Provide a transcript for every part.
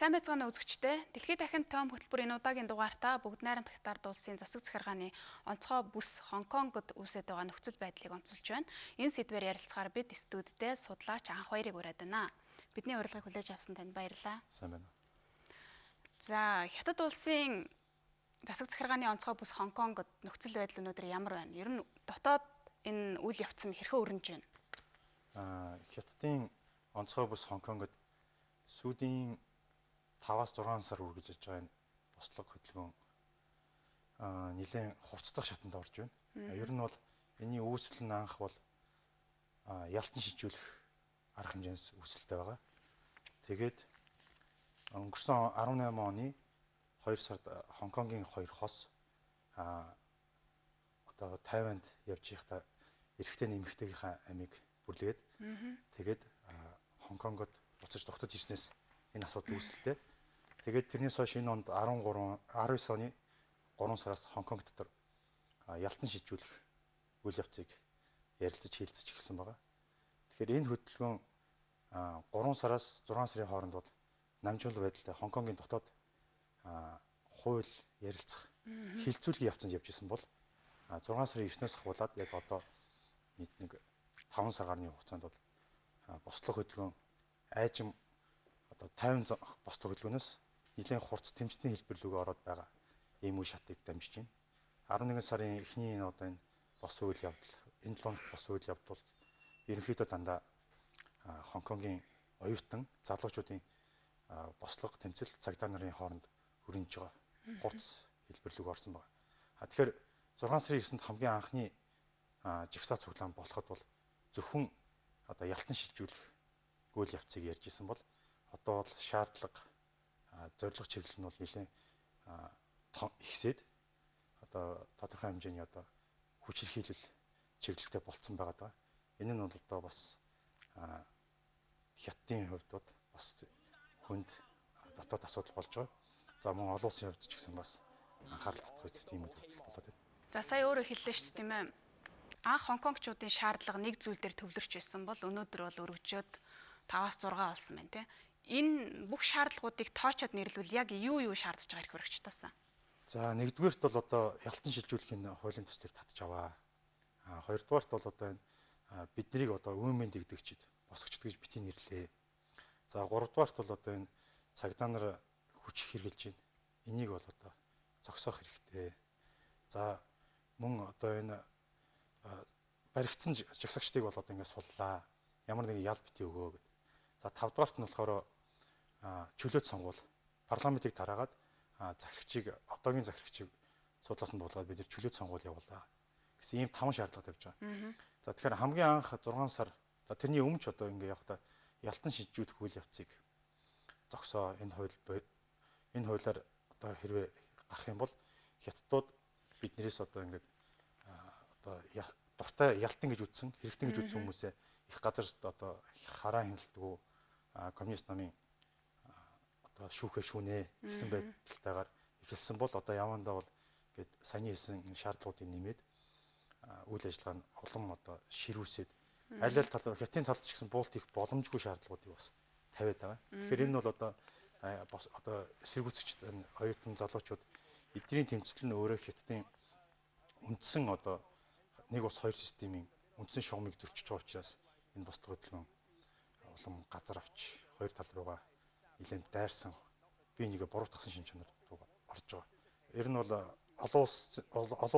Сайн байцгаана үзэгчдээ. Дэлхий дахинд тойм хөтөлбөрийн удаагийн дугаартаа бүгд найрамд Хятад улсын засаг захиргааны онцгой бүс Хонконгод үүсэж байгаа нөхцөл байдлыг онцолж байна. Энэ сэдвээр ярилцахаар бид студидээ судлаач Анхбаярыг ураад байна. Бидний урилгыг хүлээж авсан танд баярлалаа. Сайн байна. За, Хятад улсын засаг захиргааны онцгой бүс Хонконгод нөхцөл байдал өнөөдөр ямар байна? Ер нь дотоод энэ үйл явц нь хэрхэн өрнөж байна? Хятадын онцгой бүс Хонконгод сүүлийн 5-6 сар үргэлжлэж байгаа энэ бослог хөдөлгөөн нэлээд хурцдах шатанд орж байна. Ер нь бол энэний үүсэл нь анх бол ялтан шижүүлэх арга хэмжээс үүсэлтэй байгаа. Тэгээд өнгөрсөн 18 оны 2 сард Хонконгийн 2 хос одоо Тайванд явж байхдаа эрэгтэй нэмэгтэйгийнхаа амийг бүрлгээд тэгээд Хонконгод буцаж тогтож ирснээс энэ асуудал үүсэлтэй. Тэгээд тэрнээс хойш энэ онд 19 оны 3 сараас Хонконг дотор ялтан шижүүлэх үйл явцыг ярилцаж хилцэж эхэлсэн байгаа. Тэгэхээр энэ хөдөлгөөн 3 сараас 6 сарын хооронд бол намжуулал байдалтай Хонконгийн дотоод хууль ярилцах хилцүүлгийн явцанд явж исэн бол 6 сарын 9-өөс ахуулаад яг одоо нийт нэг 5 сар гарны хугацаанд бол бослог хөдөлгөөн айжим одоо 50 бослог хөдөлгөөнөөс нэлээд хурц тэмцэлтний хэлбэр рүү ороод байгаа ийм үе шатыг дамжиж байна. 11 сарын эхний энэ одоо энэ бос үйл явдал, энэ 7 хоног бос үйл явдал бол ерөнхийдөө дандаа Хонконгийн оюутан залуучуудын бослог тэмцэл цагдаа нарын хооронд хүрэж байгаа хурц хэлбэр рүү орсон байна. Тэгэхээр 6 сарын 9-нд хамгийн анхны жигсаа цуглаан болоход бол зөвхөн одоо ялтан шижүүлэх үйл явцыг ярьж исэн бол одоо бол шаардлага зорилго чиглэл нь бол нэлээд ихсээд одоо тодорхой хэмжээний одоо хүчирхийлэл чиглэлтэй болцсон байгаа даа. Энэ нь бол одоо бас Хятадын хувьд бас хүнд дотоод асуудал болж байгаа. За мөн олон улсын хувьд ч гэсэн бас анхаарал татах үст тийм үйл явдал болоод байна. За сая өөрөө хэллээ шүү дээ тийм ээ. Анх Хонконгчуудын шаардлага нэг зүйл дээр төвлөрч байсан бол өнөөдөр бол өргөжөөд 5-6 болсон байна тийм. Энэ бүх шаардлагуудыг тоочоод нэрлвэл яг юу шаардж байгаа хэрэг хэрэгчтаасан. За нэгдүгээрт бол одоо ялтан шилжүүлэхийн хуулийн төслийг татж аваа. Хоёрдугаарт бол одоо энэ биднийг одоо өвмэн дэгдэгчд босгочд гэж бити нэрлээ. За гуравдугаарт бол одоо энэ цагдаа нар хүч хэрглэж байна. Энийг бол одоо зогсоох хэрэгтэй. За мөн одоо энэ баригдсан жагсагчдыг бол одоо ингээд суллаа. Ямар нэгэн ял бити өгөө гэд. За 5 дугаарт нь болохоор чөлөөт сонгуул парламентыг тараагаад захирагчийг одоогийн захирагчийг судлаас нь буулгаад бид нэр чөлөөт сонгуул явуулаа гэсэн ийм 5 шаардлага тавьж байгаа. За тэгэхээр хамгийн анх 6 сар за тэрний өмнө ч одоо ингээд явахдаа ялтан шижүүлэх үйл явцыг зогсоо энэ хуулиар одоо хэрвээ гарах юм бол хятадууд биднээс одоо ингээд одоо дуртай ялтан гэж үтсэн хэрэгтэй гэж үтсэн хүмүүсээ их газар одоо хараа хяналтгүй коммунист намын одоо шүүхэ шүүнэ гэсэн байдалтайгаар эхэлсэн бол одоо явандаа бол гээд саяны хэлсэн шаардлагуудыг нэмээд үйл ажиллагаа нь улам одоо ширүүсээд аль аль тал хятадын талд ч гэсэн буулт их боломжгүй шаардлагуудыг бас тавиад байгаа. Тэгэхээр энэ бол одоо эсэргүүцэгчд оюутан залуучууд эдний тэмцэл нь өөрөө хятадын үндсэн одоо нэг ус хоёр системийн үндсэн шугамыг зөрчиж байгаа учраас энэ бослог хөдөлгөөн улам газар авч хоёр тал руугаа нэлээд дайрсан бие нэгэ буруутгасан шин чанар руу орж байгаа. Ер нь бол олон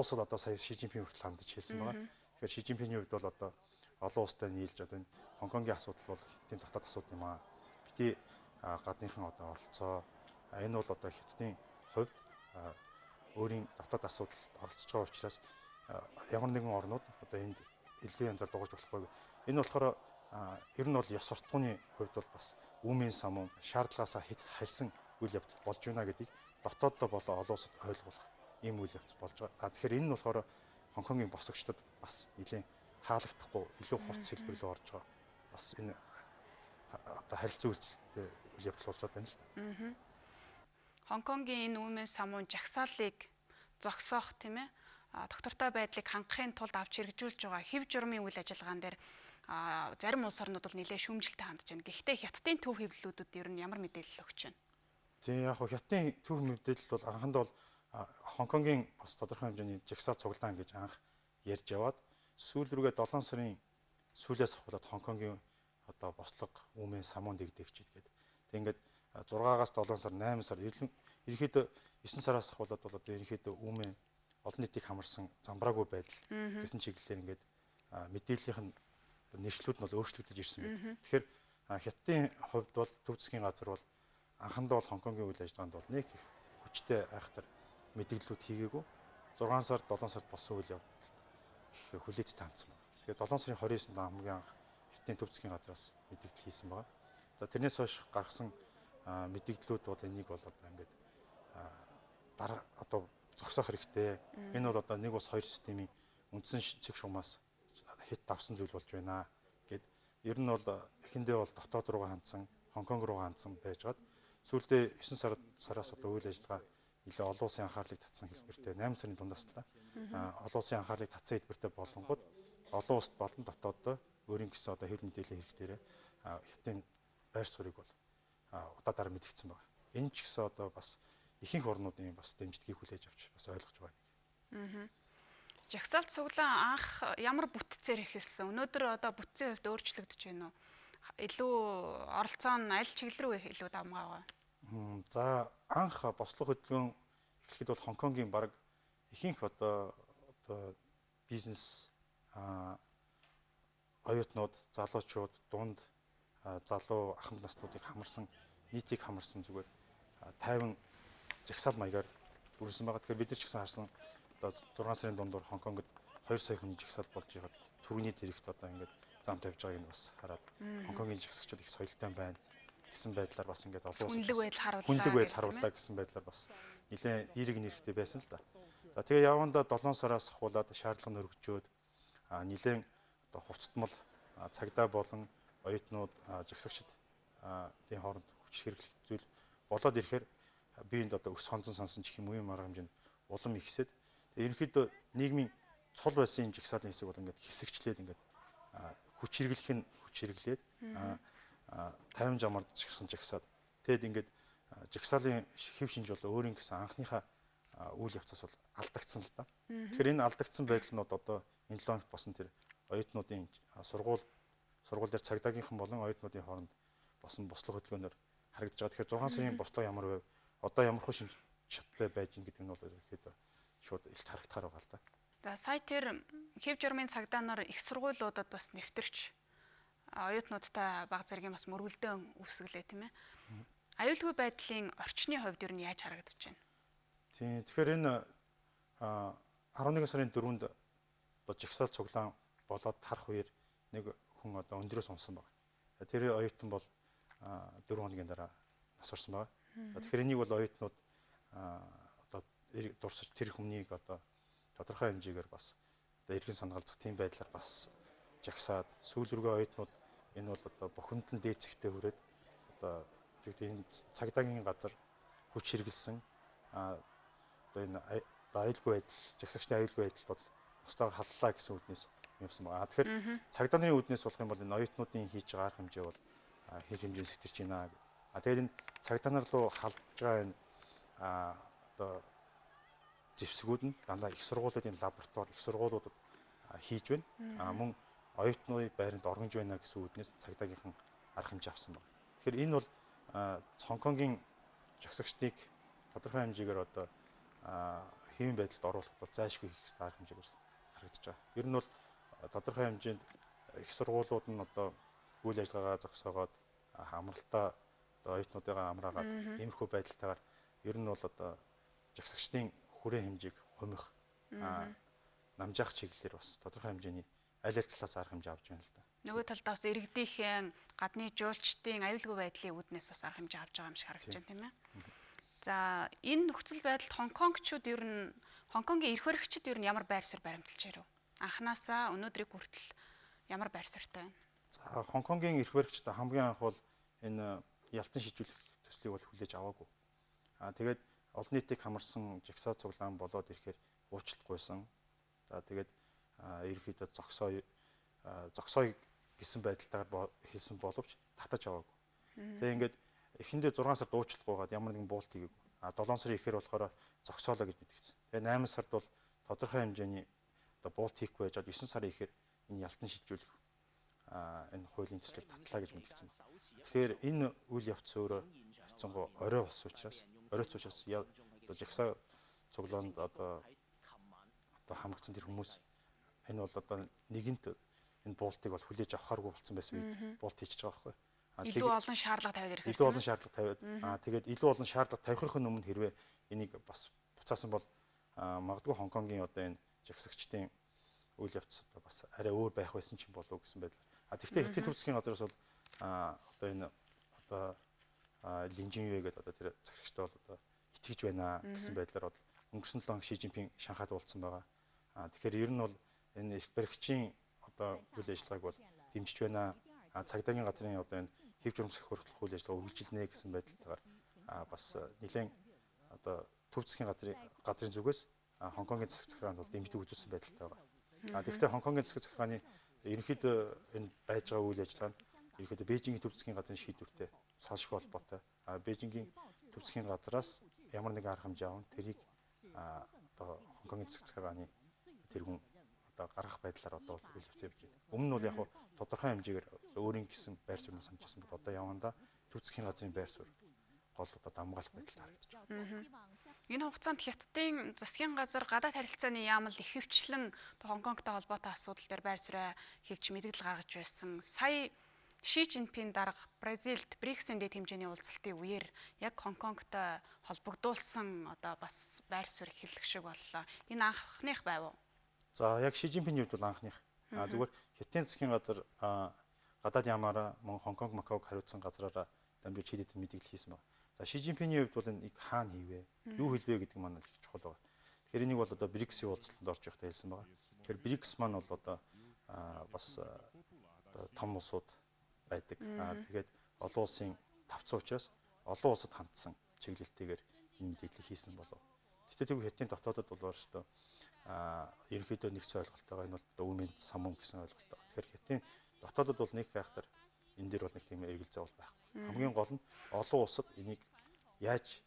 улсад одоо сая Ши Жинпин хүртэл хандж хэлсэн байгаа. Тэгэхээр Ши Жинпиний хувьд бол одоо олон улстай нийлж одоо энэ Хонконгийн асуудал бол Хятадын дотоод асуудал юм аа. Бити гадныхан одоо оролцоо. Энэ бол одоо Хятадын хувьд өөрийн дотоод асуудалд оролцож байгаа учраас ямар нэгэн орнууд одоо энд илүү янзаар дуурж болохгүй. Энэ болохоор ер нь бол ёс суртахууны хувьд бол бас үүмийн самун шаардлагаасаа хэд харьсан үйл явдал болж байна гэдгийг дотооддоо болоо олон улсад ойлгуулах ийм үйл явц болж байгаа. Тэгэхээр энэ нь болохоор Хонконгийн босгочдод бас нэлээд таалагдахгүй илүү хурц хэлбэр рүү орж байгаа. Бас энэ одоо харилцан үйлчлэлтэй үйл явдал болж байгаа юм л. Хонконгийн энэ үүмийн самун жагсаалыг зогсоох тийм ээ. Доктортой байдлыг хангахын тулд авч хэрэгжүүлж байгаа хэв журмын үйл ажиллагаан дээр зарим улс орнууд бол нэлээд шүүмжлэлтэй хандж байна. Гэхдээ Хятадын төв хэвлэлүүдэд ер нь ямар мэдээлэл өгч байна? Тийм яг Хятадын төв мэдээлэл бол анхандаа бол Хонконгийн бас тодорхой хэмжээний жагсаал цуглаан гэж анх ярьж яваад сүүл рүүгээ 7 сарын сүүлээс хавуулаад Хонконгийн одоо бослого үүмэн самуун дэгдээгчид гэдэг. Тэг ингээд 6-аас 7 сар 8 сар ерөнхийдөө 9 сараас хавуулаад бол одоо ерөнхийдөө үүмэн олон нийтийг хамарсан замбраагүй байдал гэсэн чиглэлээр ингээд мэдээллийнх нь нэршлүүд нь бол өөрчлөгдөж ирсэн байдаг. Тэгэхээр Хятадын хувьд бол төв засгийн газар бол анхандаа бол Хонконгийн үйл ажиллагаанд бол нэг их хүчтэй айхтар мэдээллүүд хийгээгүй 6 сард 7 сард болсон үйл явдалд их хүлээж таандсан байна. Тэгээд 7 сарын 29-нд хамгийн анх Хятадын төв засгийн газраас мэдээлэл хийсэн байна. За тэрнээс хойш гаргасан мэдээллүүд бол энийг бол одоо ингээд дараа одоо зогсоох хэрэгтэй. Энэ бол одоо нэг ус хоёр системийн үндсэн цэг шугамаас хэд давсан зүйл болж байна гэд ер нь бол эхэндээ бол дотоод руугаа хандсан, Хонконг руу хандсан байжгаад сүүлдээ 9 сараас одоо үйл ажиллагаа нэлээ олон улсын анхаарлыг татсан хэлбэртэй 8 сарын дундаас талаа олон улсын анхаарлыг татсан хэлбэртэй болонгууд олон улсад болон дотооддоо өөрийн гэсэн одоо хэвлэл мэдээллийн хэрэгслээрээ Хятадын байр суурийг бол удаадаар мэдгдсэн байна. Энэ ч гэсэн одоо бас ихэнх орнуудын бас дэмжлэгийг хүлээж авч бас ойлгож байна. Жагсаалт цуглаан анх ямар бүтцээр эхэлсэн? Өнөөдөр одоо бүтцийн хувьд өөрчлөгдөж байна уу? Илүү оролцоо нь аль чиглэл рүү илүү давмгаа байгаа? За анх бослого хөдөлгөөн эхлэхэд бол Хонконгийн баг ихэнх одоо бизнес оюутнууд, залуучууд, дунд залуу ахмад наснуудыг хамарсан, нийтийг хамарсан зүгээр 50 жагсаал маягаар үргэлжлэн байгаа. Тэгэхээр бид нар ч гэсэн харсан одоо 6 сарын дундуур Хонконгод 2 сая хүний жагсаал болж байгаад түргэний тэрэгт одоо ингээд зам тавьж байгааг нь бас хараад Хонконгийн жагсагчид их соёлтой байна гэсэн байдлаар бас ингээд олон хүнлэг байдал харууллаа гэсэн байдлаар бас нэлээд эерэг нэрхтэй байсан л да. За тэгээ явандаа 7 сараас хавуулаад шаардлага нь өргөжөөд нэлээд одоо хувцтмал цагдаа болон оюутнууд жагсагчид тийм хооронд хүч хэрэглэх зүйл болоод ирэхээр биеинд одоо өс хонзон сансан чих юм уу арга хэмжээнд улам ихсээд ерөнхийдөө нийгмийн цул байсан юм жагсаалын хэсэг бол ингээд хэсэгчлээд ингээд хүч хэрэглэх нь хүч хэрэглээд 50 жамаар згсэн жагсаад тэгэд ингээд жагсаалын хэв шинж бол өөрийн гэсэн анхныхаа үйл явцаас бол алдагдсан л да. Тэгэхээр энэ алдагдсан байдал нь одоо энэ 7 хоногт босон тэр оюутнуудын сургууль дээр цагдаагийнхан болон оюутнуудын хооронд босон бослого хөдөлгөөнөөр харагдаж байгаа. Тэгэхээр 6 сарын бослого ямар вэ? Одоо ямар хөө шинж чаттай байж ин гэдэг нь бол ерөөхдөө шууд илт харагдахаар байгаа л да. За сая тэр хэв журмын цагдаа нар их сургуулиудад бас нэвтэрч оюутнуудтай баг зэргийн бас мөргөлдөөн үүсгэлээ тийм ээ. Аюулгүй байдлын орчны хувьд ер нь яаж харагдаж байна? Тийм. Тэгэхээр энэ 11 сарын 4-нд одоо жагсаал цуглаан болоод харах үеэр нэг хүн одоо өндрөөс унсан байна. Тэр оюутан бол 4 хоногийн дараа нас орсон байна. Тэгэхээр энийг бол оюутнууд одоо дурсаж тэр хүмнийг одоо тодорхой хэмжээгээр бас одоо эргэн санагалзах тийм байдлаар бас жагсаад сүүл рүүгээ оюутнууд энэ бол одоо бохомдол нь дээд зэгтээ хүрээд одоо энэ цагдаагийн газар хүч хэрэгэлсэн одоо энэ аюулгүй байдал жагсагчдын аюулгүй байдал бол устдаар халлаа гэсэн үднээс юмсан байгаа. Тэгэхээр цагдаа нарын үднээс болох юм бол энэ оюутнуудын хийж байгаа арга хэмжээ бол хэр хэмжээнд сэтэрч байна. Тэгээд энэ цагдаа нар руу халдж байгаа энэ одоо зэвсгүүд нь дандаа их сургуулиудын лаборатори их сургуулиудад хийж байна. Мөн оюутнуудын байранд оргонж байна гэсэн үднээс цагдаагийнхан арга хэмжээ авсан байна. Тэгэхээр энэ бол Хонконгийн жагсагчдыг тодорхой хэмжээгээр одоо хэвийн байдалд оруулах бол зайлшгүй хийх хэрэгтэй арга хэмжээг харагдаж байгаа. Ер нь бол тодорхой хэмжээнд их сургуулиуд нь одоо үйл ажиллагаагаа зогсоогоод амралтаа оюутнуудыгаа амраагаад иймэрхүү байдалтайгаар ер нь бол одоо жагсагчдын хүрээ хэмжээг хумих намжаах чиглэлээр бас тодорхой хэмжээний аль талаас арга хэмжээ авч байна л да. Нөгөө талдаа бас иргэдийнхэн гадны жуулчдын аюулгүй байдлын үүднээс бас арга хэмжээ авч байгаа юм шиг харагдаж байна тийм ээ. За энэ нөхцөл байдалд Хонконгчууд ер нь Хонконгийн эрх баригчид ер нь ямар байр суурь баримталж ирв? Анханасаа өнөөдрийг хүртэл ямар байр суурьтай байна? За Хонконгийн эрх баригчид хамгийн анх бол энэ ялтан шийдвэрлэх төслийг бол хүлээж аваагүй. Тэгээд олон нийтийг хамарсан жагсаа цуглаан болоод ирэхээр уучлалтгүйсэн. За тэгээд ерөнхийдөө зогсоё гэсэн байдалтайгаар хэлсэн боловч татаж аваагүй. Тэгээд ингээд эхэндээ 6 сард уучлахгүйгээд ямар нэгэн буулт хийгээгүй. 7 сарын ихээр болохоор зогсоолоо гэж мэдгдсэн. Тэгээ 8 сард бол тодорхой хэмжээний одоо буулт хийхгүй байж 9 сарын ихээр энэ ялтан шилжүүлэх энэ хуулийн төслийг татлаа гэж мэдгдсэн байна. Тэгэхээр энэ үйл явц өөрөө харьцангуй оройц учраас одоо жагсаа цуглаанд одоо хамгцсан тэр хүмүүс энэ бол одоо нэгэнт энэ буултыг бол хүлээж авахааргүй болсон байсан үед буулт хийчихэж байгаа байхгүй. Илүү олон шаардлага тавиад ирэх. Илүү олон шаардлага тавиад тэгээд илүү олон шаардлага тавихын өмнө хэрвээ энийг бас буцаасан бол магадгүй Хонконгийн одоо энэ жагсагчдын үйл явц одоо бас арай өөр байх байсан ч юм болов уу гэсэн байдлаар. Тэгвэл Хятадын төв засгийн газраас бол одоо энэ одоо линжинвэ гэдэг одоо тэр захирагчтай бол одоо итгэж байна гэсэн байдлаар бол өнгөрсөн 7 хоног Ши Жинпинг Шанхайд уулзсан байгаа. Тэгэхээр ер нь бол энэ эрх баригчийн одоо үйл ажиллагааг бол дэмжиж байна. Цагдаагийн газрын одоо энэ хэв журмсах хөрөлдөх үйл ажиллагаа үргэлжилнэ гэсэн байдлаар бас нэлээд одоо төв засгийн газрын зүгээс Хонконгийн засаг захиргаанд бол дэмждэг үзүүлсэн байдалтай байгаа. Тэгэхдээ Хонконгийн засаг захиргааны ерөнхийдөө энэ байж байгаа үйл ажиллагаа нь ерөнхийдөө Бээжингийн төв засгийн газрын шийдвэртэй салшгүй холбоотой. Бээжингийн төв засгийн газраас ямар нэгэн арга хэмжээ аван тэрийг одоо Хонконгийн засаг захиргааны тэргүүн одоо гаргах байдлаар одоо үйл явц явж байна. Өмнө нь бол яг тодорхой хэмжээгээр өөрийн гэсэн байр сууриас хамжсан бол одоо явандаа төв засгийн газрын байр суурь гол одоо дамгаалах байдалд харагдаж байна. Энэ хугацаанд Хятадын засгийн газар гадаад харилцааны яамал их хөвчлэн Хонконгтой холбоотой асуудал дээр байр суурь хэлж мэдээлэл гаргаж байсан. Сая Ши Жинпинг дарга Бразилд БРИКС-ийн дэд хэмжээний уулзалтын үеэр яг Хонконгтой холбогдуулсан одоо бас байр суурь хэлэх шиг боллоо. Энэ анхных байв уу? За яг Ши Жинпингийн хувьд бол анхных. Зүгээр Хятадын засгийн газар гадаад яамаараа мөн Хонконг, Макаог хариуцсан газраараа дамжиж хэлээд мэдээлэл хийсэн байна. За Ши Жинпингийн хувьд бол энийг хаана хийвэ? Юу хэлвэ гэдэг маань их чухал байна. Тэгэхээр энийг бол одоо БРИКС-ийн уулзалтанд орж явахдаа хэлсэн байна. Тэгэхээр БРИКС маань бол одоо бас том улсууд байдаг. Тэгээд олон улсын тавцсан учраас олон улсад хандсан чиглэлтэйгээр энэ мэдээллийг хийсэн болов. Гэтэл тэр Хятадын дотоодод бол өөрөөсөө ерөнхийдөө нэгц ойлголтойгоо энэ бол өмнө самун гэсэн ойлголттой. Тэгэхээр Хятадын дотоодод бол нэг хайхтар энэ дээр бол нэг тийм эргэлзээ бол байхгүй. Хамгийн гол нь олон улсад энийг яаж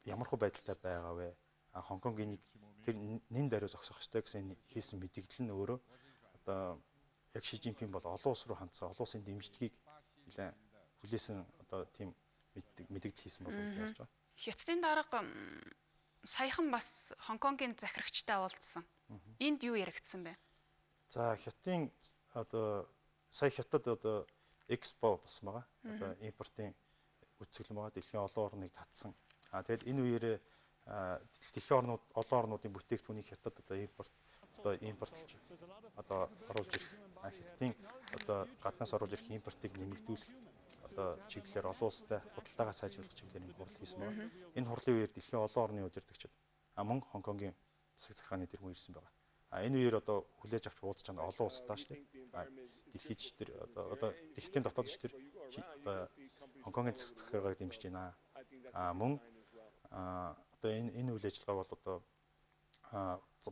ямархуу байдалтай байгаа вэ? Хонконгийн тэр нэн даруй зогсох ёстой гэсэн хийсэн мэдээлэл нь өөрөө одоо яг Ши Жинпинг бол олон улс руу хандсан олон улсын дэмжлэгийг нэлээд хүлээсэн одоо тийм мэдээлэл хийсэн болов уу гэж байна. Хятадын дарга саяхан бас Хонконгийн захирагчтай уулзсан. Энд юу яригдсан бэ? За Хятадын одоо сая Хятад одоо экспо болсон байгаа. Одоо импортын үтсгэлэн байгаа. Дэлхийн олон орныг татсан. Тэгэл энэ үеэрээ дэлхийн олон орнуудын бүтээгдэхүүнийг Хятад одоо импортлж одоо оруулж ирэх. Хятадын одоо гаднаас оруулж ирэх импортыг нэмэгдүүлэх одоо чиглэлээр олон улстай худалдаагаа сайжруулах чиглэлээр нэг хурал хийсэн байна. Энэ хурлын үеэр дэлхийн олон орны удирдагчид мөн Хонконгийн засаг захиргааны тэргүүн ирсэн байна. Энэ үеэр одоо хүлээж авч уулзж байгаа олон улстай шүү дээ. Дэлхийд ч тэр одоо Хятадын дотоод ч тэр Хонконгийн засаг захиргааг дэмжиж байна. Мөн одоо энэ үйл ажиллагаа бол одоо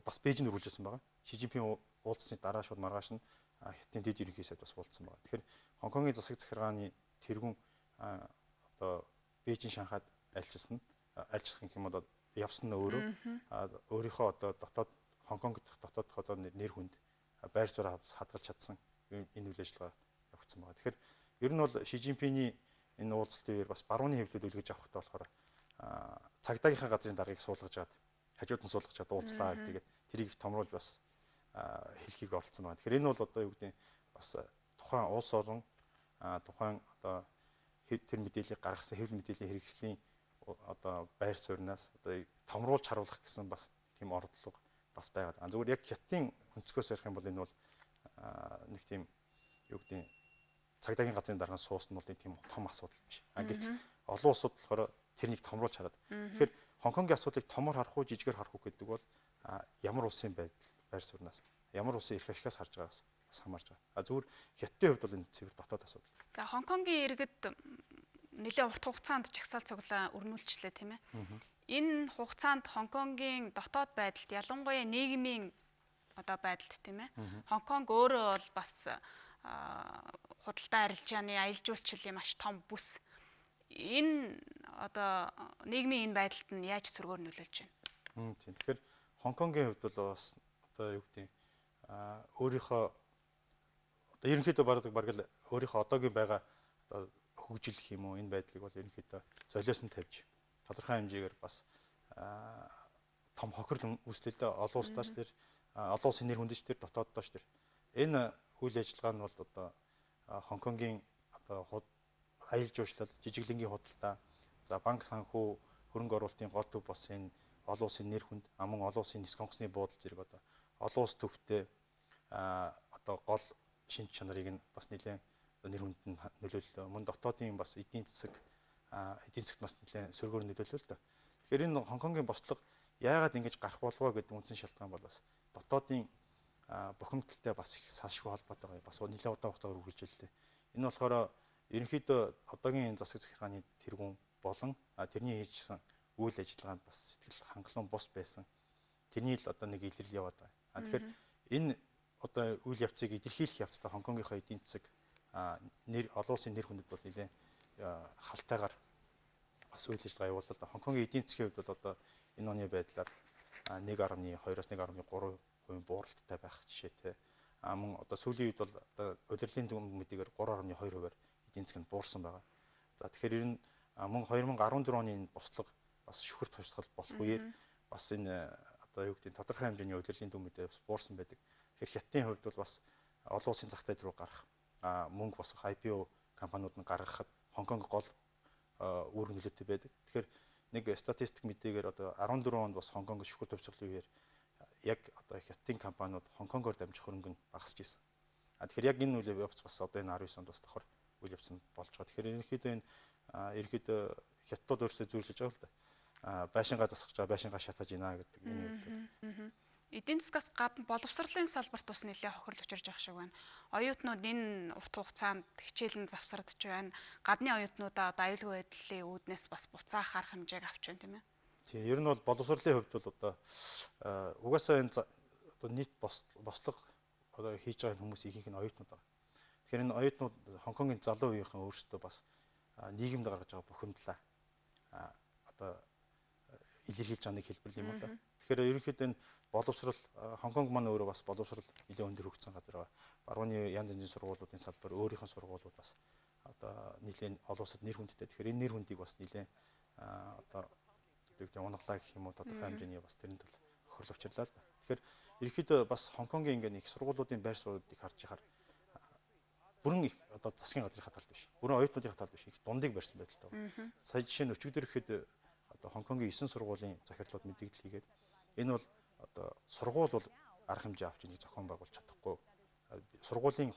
бас Бээжинд үргэлжилсэн байгаа. Ши Жинпинг уулзсны дараа шууд маргааш нь Хятадын дэд ерөнхий сайд бас уулзсан байгаа. Тэгэхээр Хонконгийн засаг захиргааны тэргүүн одоо Бээжин Шанхайд альчилсан гэх юм бол явсан нь өөрөө өөрийнхөө одоо дотоод Хонконгт дотоодох одоо нэр хүнд байр суурь хадгалж чадсан энэ үйл ажиллагаа явагдсан байгаа. Тэгэхээр ер нь бол Ши Жинпингийн энэ уулзалтын үеэр бас барууны хэвлэл үлгэж авахтай болохоор цагдаагийнхаа газрын даргаыг суулгаж чад хажууд нь суулгаж чад уулзлаа гэдэг тэрийг томруулж бас хэлхийг оролцсон байна. Тэгэхээр энэ бол одоо юу гэдэг нь бас тухайн улс орн тухайн одоо тэр мэдээллийг гаргасан хэвлэл мэдээллийн хэрэгслийн одоо байр сууриас одоо томруулж харуулах гэсэн бас тийм оролдлого бас байгаад. Зүгээр яг Хятадын өнцгөөс ярих юм бол энэ бол нэг тийм юу гэдэг нь цагдаагийн газрын дарга суусна бол нэг тийм том асуудал биш. Гэтэл олон улсууд болохоор тэрнийг томруулж хараад. Тэгэхээр Хонконгийн асуудлыг томор харах уу, жижигээр харах уу гэдэг бол ямар улсын байдал байр сууриас, ямар улсын эрх ашигаас харж байгаас бас хамаарж байгаа. Зүгээр Хятадын хувьд бол энэ цэвэр дотоод асуудал. За Хонконгийн иргэд нэлээд урт хугацаанд жагсаал цуглаа өрнүүлчлээ тийм ээ. Энэ хугацаанд Хонконгийн дотоод байдалд ялангуяа нийгмийн одоо байдалд тийм ээ. Хонконг өөрөө бол бас худалдаа арилжааны аялал жуулчлалын маш том бүс. энэ одоо нийгмийн энэ байдалд нь яаж сөргөөр нөлөөлж байна? Тийм. Тэгэхээр Хонконгийн хувьд бол бас одоо юу гэдэг өөрийнхөө одоо ерөнхийдөө бараг л өөрийнхөө одоогийн байгаа одоо хөгжил юм уу энэ байдлыг бол ерөнхийдөө золиос нь тавьж тодорхой хэмжээгээр бас том хохирол үүслэлээ олон улсдаач тэр олон улсын нэр хүндэж тэр дотооддооч тэр энэ үйл ажиллагаа нь бол одоо Хонконгийн одоо аялал жуулчлал, жижиглэнгийн худалдаа, за банк санхүү, хөрөнгө оруулалтын гол төв болсон энэ олон улсын нэр хүнд, мөн олон улсын нисэх онгоцны буудал зэрэг одоо олон улс төвтэй одоо гол шинж чанарыг нь бас нэлээд нэр хүнд нь нөлөөллөө. Мөн дотоодын бас эдийн засагт бас нэлээд сөргөөр нөлөөллөө л дээ. Тэгэхээр энэ Хонконгийн бослого яагаад ингэж гарах болов гэдэг үндсэн шалтгаан бол бас дотоодын бухимдалтай бас их салшгүй холбоотой байгаа. Бас нэлээд удаан хугацаагаар үргэлжиллээ. Энэ болохоор ерөнхийдөө одоогийн засаг захиргааны тэргүүн болон тэрний хийжсэн үйл ажиллагаанд бас сэтгэл хангалуун бус байсан. Тэрний л одоо нэг илрэл яваад байгаа. Тэгэхээр энэ одоо үйл явцыг илэрхийлэх явцдаа Хонконгийнхоо эдийн засаг олон улсын нэр хүндэд бол нэлээд халтайгаар бас үйл ажиллагаа явууллаа. Хонконгийн эдийн засгийн хувьд бол одоо энэ оны байдлаар 1.2-оос 1.3% бууралттай байх жишээтэй. Мөн одоо сүүлийн үед бол одоо удирдлын дүн мэдээгээр 3.2%-аар эдийн засаг нь буурсан байгаа. За тэгэхээр ер нь мөн 2014 оны бослого бас шүхэр тусгал болох үеэр бас энэ одоо юу гэдэг тодорхой хэмжээний удирдлын дүн мэдээ бас буурсан байдаг. Тэгэхээр Хятадын хувьд бол бас олон улсын зах зээл рүү гарах мөнгө босгох IPO компаниуд нь гаргахад Хонконг гол үүрэг нөлөөтэй байдаг. Тэгэхээр нэг статистик мэдээгээр одоо 14 онд бас Хонконг шүхэр тусгалын үеэр яг одоо Хятадын компаниуд Хонконгоор дамжих хөрөнгө нь багасч ирсэн. Тэгэхээр яг энэ үйл явц бас одоо энэ 19 онд бас давхар үйл явц нь болж байгаа. Тэгэхээр ерөнхийдөө Хятадууд өөрсдөө зөвлөж байгаа л да. Байшингаа засах гэж байшингаа шатааж ийна гэдэг энэ үйл. Эдийн засгаас гадна боловсролын салбарт бас нэлээд хохирол учирж байгаа шиг байна. Оюутнууд энэ урт хугацаанд хичээлэн завсардж байна. Гадны оюутнуудаа одоо аюулгүй байдлын үүднээс бас буцаах арга хэмжээг авч байна тийм ээ. Тийм, ер нь бол боловсролын хувьд бол одоо угаасаа энэ одоо нийт бослого одоо хийж байгаа хүмүүс ихэнх нь оюутнууд байгаа. Тэгэхээр энэ оюутнууд Хонконгийн залуу үеийнхэн өөрсдөө бас нийгэмд гаргаж байгаа бухимдлаа одоо илэрхийлж байгаа нэг хэлбэр юм да. Тэгэхээр ерөнхийдөө энэ боловсрол Хонконг маань өөрөө бас боловсрол нэлээд өндөр хөгжсөн газар байгаа. Барууны янз янзын сургуулиудын салбар өөрийнх нь сургуулиуд бас одоо нэлээд олон улсад нэр хүндтэй. Тэгэхээр энэ нэр хүндийг бас нэлээд одоо унаглаа гэх юм уу тодорхой хэмжээний бас тэрнтэй хохирол учирлаа л да. Тэгэхээр ерөнхийдөө бас Хонконгийн ингээ их сургуулиудын байр сууриудыг харж яхаар бүрэн их одоо засгийн газрынхаа талд биш. Бүрэн оюутнуудынхаа талд биш. Их дундыг барьсан байдалтай байна. Сая жишээ нь өчигдөр ихэд одоо Хонконгийн 9 сургуулийн захирлууд мэдээлэл хийгээд энэ бол одоо сургууль бол арга хэмжээ авч энийг зохион байгуулж чадахгүй. Сургуулийн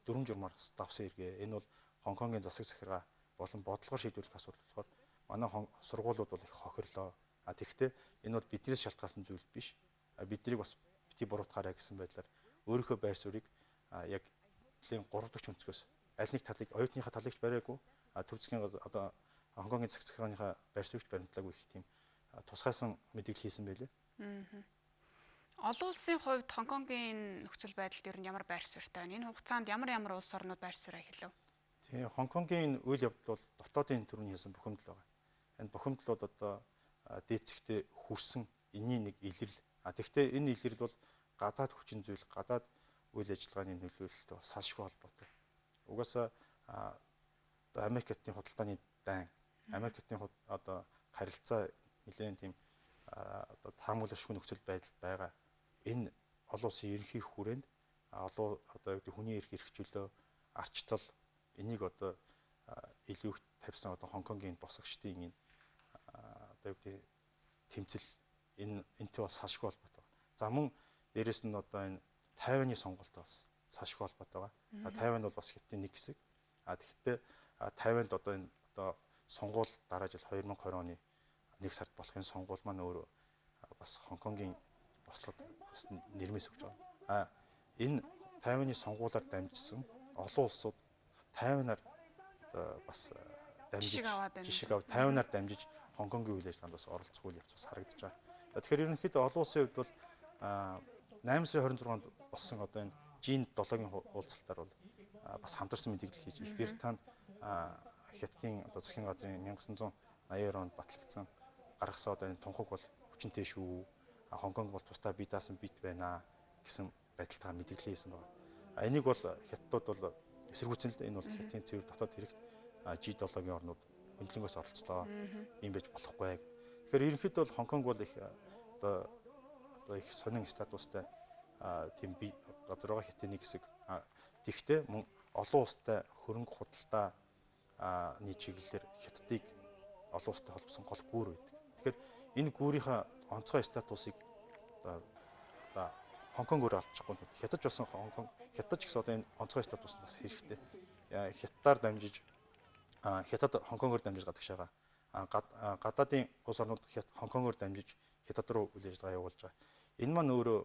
дүрм журмаар давсан эргээ. Энэ бол Хонконгийн засаг захиргаа болон бодлогоор шийдвэрлэх асуудал болохоор манай сургуулиуд бол их хохирлоо. Тэгэхдээ энэ бол биднээс шалтгаалсан зүйл биш. Биднийг бас бити буруутгаарай гэсэн байдлаар өөрийнхөө байр суурийг яг нэлийн 3-40 өнцгөөс аль нэг талыг оюутныхаа талыг ч бариагүй төвцгийн одоо Хонконгийн засаг захиргааныхаа байр суурьч баримтлаагүй их тийм тусгайсан мэдээлэл хийсэн байлээ. Олон улсын хувьд Хонконгийн нөхцөл байдалд ер нь ямар байр суурьтай байна? Энэ хугацаанд ямар улс орнууд байр сууриа хэлв? Тийм, Хонконгийн үйл явдал бол дотоодын төрөний хийсэн бухимдал байгаа. Энэ бухимдал бол одоо дээцэгтээ хүрсэн энэний нэг илрэл. Тэгэхдээ энэ илрэл бол гадаад хүчин зүйл, гадаад үйл ажиллагааны нөлөөлөлтөй салшгүй холбоотой. Угаасаа Америк хятадын худалдааны дайн, Америк хятадын одоо харилцаа нэлээд тийм одоо таамаглашгүй нөхцөл байдалд байгаа. Энэ олон улсын ерөнхий хүрээнд одоо хүний эрх эрхчлөө, арчтал энийг одоо илүү их тавьсан одоо Хонконгийн босгочдын энэ одоо тэмцэл энэтэй бас салшгүй холбоотой. За мөн дээрэс нь одоо энэ Тайваны сонголтоо бас салшгүй холбоотой байгаа. Тайвань бол бас Хятадын нэг хэсэг. Тэгэхдээ Тайванд одоо энэ сонгуул дараа жил 2020 оны 1 сард болох энэ сонгуул маань өөрөө бас Хонконгийн бослогод бас нэрмээс өгч байгаа. Энэ Тайваны сонгуулаар дамжсан олон улсууд Тайванаар бас дамжиж жишг аваад Тайванаар дамжиж Хонконгийн үйл ажиллагаанд бас оролцох үйл явц бас харагдаж байгаа. Тэгэхээр ерөнхийдөө олон улсын хувьд бол 8 сарын 26-нд болсон одоо энэ G7-гийн уулзалтаар бол бас хамтарсан мэдээлэл хийж Их Британд Хятадын одоо засгийн газрын 1982 онд батлагдсан гаргасан одоо энэ тунхаг бол хүчинтэй шүү. Хонконг бол тусдаа бие даасан бит байна гэсэн байдалтайгаар мэдээлэл хийсэн байна. Энийг бол хятадууд бол эсэргүүцэн л энэ бол хятадын цэвэр дотоод хэрэгт G7-гийн орнууд хөндлөнгөөс оролцлоо. Ийм байж болохгүй. Тэгэхээр ерөнхийдөө бол Хонконг бол их одоо их сонин статустай тийм би газар байгаа хятадын нэг хэсэг. Тэгвэл мөн олон улстай хөрөнгө худалдааны чиглэлээр хятадыг олон улстай холбосон гол гүүр байдаг. Тэгэхээр энэ гүүрийнхээ онцгой статусыг одоо Хонконг өөр алдчихгүй. Хятад болсон Хонконг хятад ч гэсэн одоо энэ онцгой статус бас хэрэгтэй. Хятадаар дамжиж хятад Хонконгоор дамжиж гадагшаага гадаадын улс орнууд Хонконгоор дамжиж хятад руу үйл ажиллагаа явуулж байгаа. Энэ маань өөрөө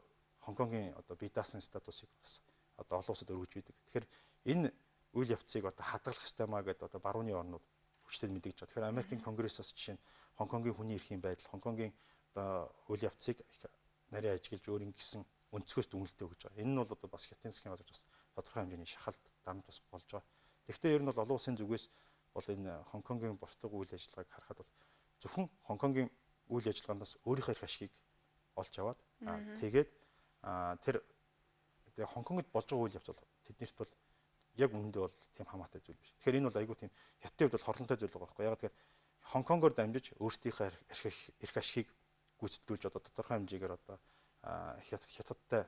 Хонконгийн одоо бие даасан статусыг бас одоо олон улсад өргөж байдаг. Тэгэхээр энэ үйл явцыг одоо хадгалах ёстой маа гэдэг одоо барууны орнууд хүчтэй мэдэгж байгаа. Тэгэхээр Америкийн конгрессоос жишээ нь Хонконгийн хүний эрхийн байдал, Хонконгийн одоо үйл явцыг нарийн ажиглаж өөрийн гэсэн өнцгөөс дүнэлтээ өгж байгаа. Энэ нь бол одоо бас хятадын засгийн газар бас тодорхой хэмжээний шахалт дарамт бас болж байгаа. Тэгэхдээ ер нь бол олон улсын зүгээс бол энэ Хонконгийн бослог үйл ажиллагааг харахад бол зөвхөн Хонконгийн үйл ажиллагаанаас өөрийнхөө эрх ашигыг олж аваад тэгээд тэр Хонконгод болж байгаа үйл явц бол тэднэрт бол яг үнэндээ бол тийм хамаатай зүйл биш. Тэгэхээр энэ бол айгүй тийм хятадын хувьд бол хорлонтой зүйл байгаа байхгүй. Яг тэгэхээр Хонконгоор дамжиж өөрсдийнхөө эрх ашигыг гүйцэтгүүлж одоо тодорхой хэмжээгээр одоо хятадтай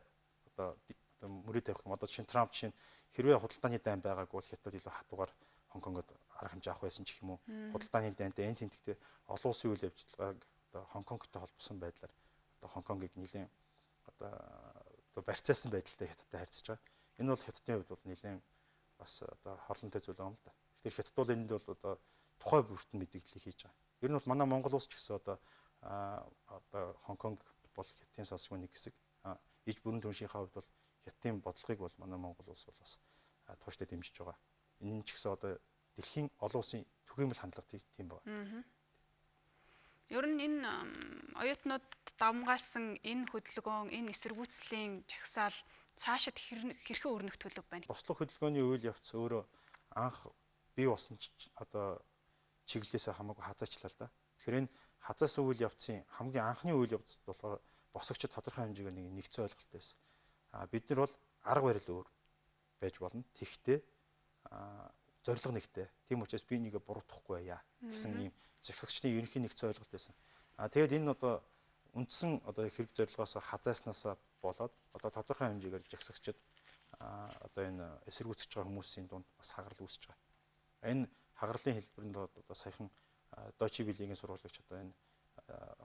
одоо мөрөд тавих юм. Одоо жишээ нь Трамп жишээ нь хэрвээ худалдааны дайн байгаагүй бол хятад илүү хатуугаар Хонконгод арга хэмжээ авах байсан ч гэх юм уу. Худалдааны дайнтай энэ тентэгтэй олон улсын үйл ажиллагааг одоо Хонконгтой холбосон байдлаар одоо Хонконгийг нэлээд одоо барьцаасан байдалтай хятадтай харьцаж байгаа. Энэ бол хятадын хувьд бол нэлээд бас одоо хорлонтой зүйл юм л да. Тэгэхээр хятад бол энд бол одоо тухай бүртэн мэдээлэл хийж байгаа. Ер нь бол манай Монгол улс ч гэсэн одоо Хонконг бол хятадын сансгийн нэг хэсэг. Иж бүрэн түншийнхаа хувьд бол хятадын бодлогыг бол манай Монгол улс бол бас тууштай дэмжиж байгаа. Энэ нь ч гэсэн одоо дэлхийн олон улсын түгээмэл хандлага тийм байна. Ер нь энэ оюутнууд давмгаалсан энэ хөдөлгөөн, энэ эсэргүүцлийн жагсаал цаашид хэрхэн өрнөх төлөв байна? Бослог хөдөлгөөний үйл явц өөрөө анх бий болсон одоо чиглэлээс хамаагүй хазаачлаа л да. Тэгэхээр энэ хазаасан үйл явцын хамгийн анхны үйл явц болохоор босогчд тодорхой хэмжээгээр нэг нэгцэн ойлголт байсан. Бид нар бол арга барил өөр байж болно. Тэгтээ зорилго нэгтэй. Тийм учраас би нэгэ буруутгахгүй байя гэсэн ийм захирагчдын ерөнхий нэгцэн ойлголт байсан. Тэгээд энэ одоо үндсэн одоо хэрэг зорилгоос хазааснаас болоод одоо тодорхой хэмжээгээр жагсагчид одоо энэ эсэргүүцэж байгаа хүмүүсийн дунд бас хагарал үүсэж байгаа. Энэ хагарлын хэлбэрэнд одоо саяхан Дойче Велегийн сургуулагч одоо энэ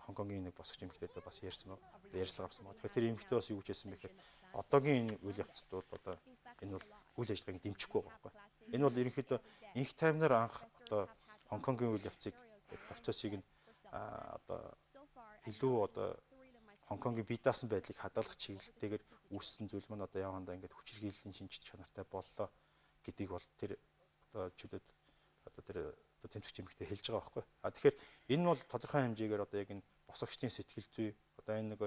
Хонконгийн нэг босгч эмэгтэйтэй бас ярьсан байна. Ярьцлага авсан байна. Тэгэхээр тэр эмэгтэй бас юу гэж хэлсэн бэ гэхээр одоогийн энэ үйл явцдууд одоо энэ бол үйл ажиллагааг дэмжихгүй байгаа байхгүй. Энэ бол ерөнхийдөө инх таймнаар анх одоо Хонконгийн үйл явцыг процессыг нь одоо илүү одоо Хонконгийн бие даасан байдлыг хадгалах чиглэлтэйгээр үүссэн зүйл маань одоо явандаа ингээд хүчирхийллийн шинжит чанартай боллоо гэдгийг бол тэр одоо чөлөөд одоо тэр тэмцэгч эмэгтэй хэлж байгаа байхгүй. Тэгэхээр энэ бол тодорхой хэмжээгээр одоо яг энэ босогчдын сэтгэл зүй одоо энэ нэг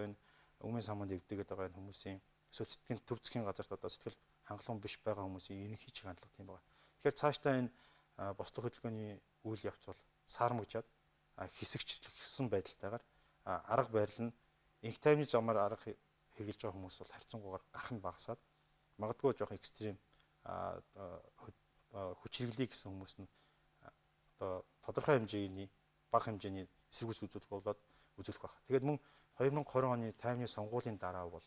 өмнө саманд эвдээгээд байгаа энэ хүмүүсийн эсвэл сэтгэл төв засгийн газарт одоо сэтгэл хангалуун биш байгаа хүмүүсийн ерөнхий чиг хандлага тийм байна. Тэгэхээр цаашдаа энэ бослог хөдөлгөөний үйл явц бол саармагжаад хэсэгчлэгсэн байдалтайгаар арга барил нь инх таймны замаар арга хэрэгжилж байгаа хүмүүс бол харьцангуйгаар гарах нь багасаад магадгүй жоох экстрим хүч хэрэглэе гэсэн хүмүүс нь одоо тодорхой хэмжээний бага хэмжээний эсэргүүцэл үзүүлэх байх. Тэгээд мөн 2020 оны таймны сонгуулийн дараа бол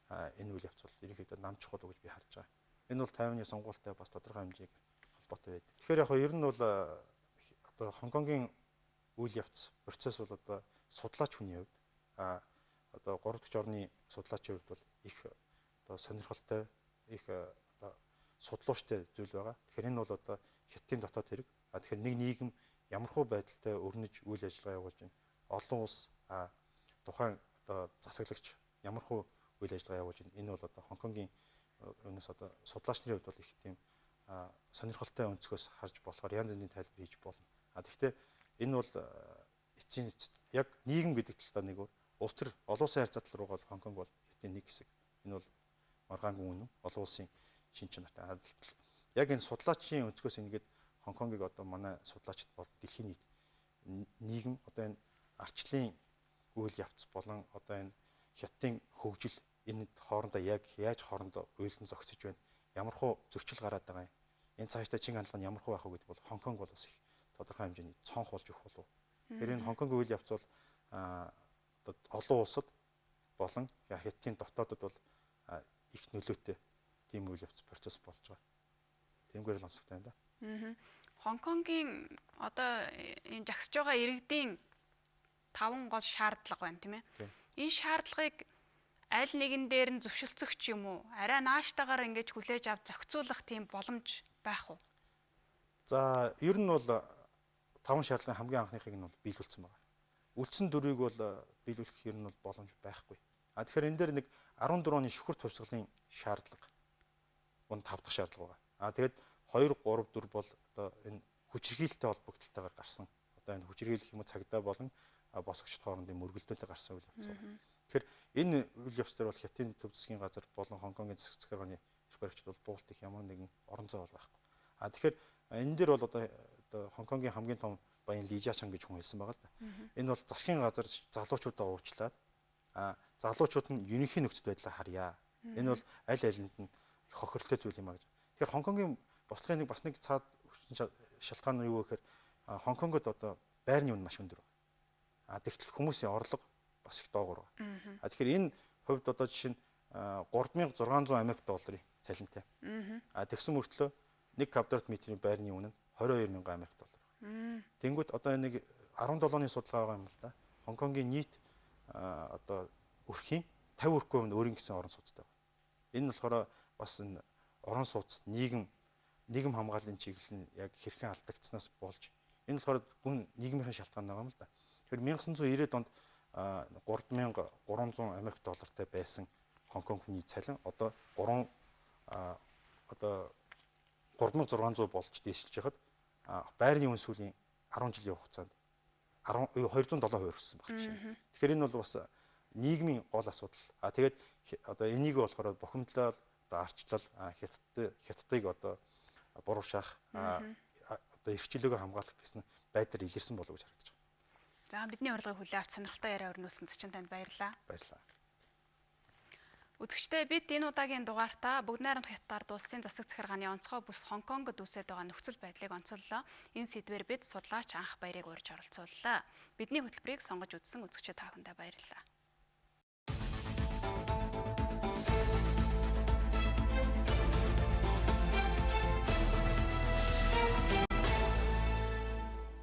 энэ үйл явц бол ерөнхийдөө нам чухал гэж би харж байгаа. Энэ бол таймны сонгуультай бас тодорхой хэмжээг холбоотой байдаг. Тэгэхээр яг ер нь бол одоо Хонконгийн үйл явц процесс бол одоо судлаач хүний хувьд одоо 3 дахь орны судлаачийн хувьд бол их одоо сонирхолтой их одоо судлууштай зүйл байгаа. Тэгэхээр энэ бол одоо хятадын дотоод хэрэг. Тэгэхээр нэг нийгэм ямархуу байдалтай өрнөж үйл ажиллагаа явуулж байна. Олон улс тухайн одоо засаглагч ямархуу үйл ажиллагаа явуулж байна. Энэ бол одоо Хонконгийн өнөөс одоо судлаач нарын хувьд бол их тийм сонирхолтой өнцгөөс харж болохоор янз бүрийн тайлбар хийж болно. Тэгэхдээ энэ бол эцсийн яг нийгэм гэдэг талдаа нэг улс төр олон улсын харьцаатал руу бол Хонконг бол хятадын нэг хэсэг. Энэ бол маргаангүй үнэн олон улсын шин чанартай. Яг энэ судлаачийн өнцгөөс ингээд Хонконгийг одоо манай судлаачид бол дэлхийн нийгэм одоо энэ арчлын үйл явц болон одоо энэ хятадын хөгжил энэ хоорондоо яг яаж хоорондоо уйлан зогсож байна. Ямар хуу зөрчил гараад байгаа юм. Энэ цаашдаа чин хандлага нь ямар хуу байх вэ гэдэг бол Хонконг бол бас их тодорхой хэмжээний цонх болж өгөх болов. Тэгэхээр энэ Хонконгийн үйл явц бол олон улсад болон Хятадын дотоодод бол их нөлөөтэй тийм үйл явц процесс болж байгаа. Тиймгээр л онцлогтой байна да. Хонконгийн одоо энэ жагсаж байгаа иргэдийн 5 гол шаардлага байна тийм ээ. Энэ шаардлагыг аль нэгэн дээр нь зөвшөлдсөх ч юм уу? Арай нааштайгаар ингэж хүлээж авч зохицуулах тийм боломж байх уу? За, ер нь бол 5 шаардлагын хамгийн анхныхыг нь бол биелүүлсэн байна. Үлдсэн дөрвийг бол биелүүлэх ер нь бол боломж байхгүй. Тэгэхээр энэ дээр нэг 14 оны шүхэр тусгалын шаардлага. Гүн 5 дахь шаардлага байна. Тэгээд 2, 3, 4 бол одоо энэ хүчирхийлэлтэй холбогдлолтойгоор гарсан. Одоо энэ хүчирхийлэх юм уу цагдаа болон босгогчд хоорондын мөргөлдөөнтэй гарсан үйл явц. Тэгэхээр энэ үйл явц дээр бол Хятадын төв засгийн газар болон Хонконгийн засаг захиргааны эрх баригчид бол буулт их ямар нэгэн орон зай бол байхгүй. Тэгэхээр энэ дээр бол одоо Хонконгийн хамгийн том баян Лижачан гэж хүн хэлсэн байгаа л да. Энэ бол засгийн газар залуучуудаа уучлаад залуучууд нь ерөнхий нөхцөл байдлаа харьяа. Энэ бол аль алинд нь хохирлтой зүйл юм а гэж. Тэгэхээр Хонконгийн бослогын бас нэг цаад шалтгаан нь юу вэ гэхээр Хонконгод одоо байрны үн маш өндөр байна. Тэгтэл хүмүүсийн орлого бас их доогуур байна. Тэгэхээр энэ хувьд одоо жишээ нь 3600 Америк долларын цалинтай. Тэгсэн мөртлөө 1 квадрат метрийн байрны үн нь 22,000 Америк доллар. Тэнгүүд одоо нэг 17-ны судалгаа байгаа юм л да. Хонконгийн нийт одоо өрхийн 50% нь өөрийн гэсэн орон сууцтай байна. Энэ нь болохоор бас энэ орон сууцт нийгэм хамгааллын чиглэл нь яг хэрхэн алдагдсанаас болж энэ болохоор гүн нийгмийн шалтгаан байгаа юм л да. Тэгэхээр 1990-ад онд 3300 Америк доллартай байсан Хонконг хүний цалин одоо 3600 болж дээшилж хахад байрны үн сүүлийн 10 жилийн хугацаанд 207% өссөн баг жишээ. Тэгэхээр энэ бол бас нийгмийн гол асуудал. Тэгээд одоо энийг болохоор бухимдлал, одоо арчлал, Хятадыг одоо буруу шаах, одоо эрхчлөөгөө хамгаалах гэсэн байдлаар илэрсэн болов гэж харагдаж байна. За бидний урилгыг хүлээн авч сонирхолтой яриа өрнүүлсэн Зочин танд баярлалаа. Баярлалаа. Үзэгчдээ бид энэ удаагийн дугаартаа бүгд найрамдах Хятад улсын засаг захиргааны онцгой бүс Хонконгод үүсэж байгаа нөхцөл байдлыг онцоллоо. Энэ сэдвээр бид судлаач Анхбаярыг урьж оролцууллаа. Бидний хөтөлбөрийг сонгож үзсэн үзэгчид та бүхэндээ баярлалаа.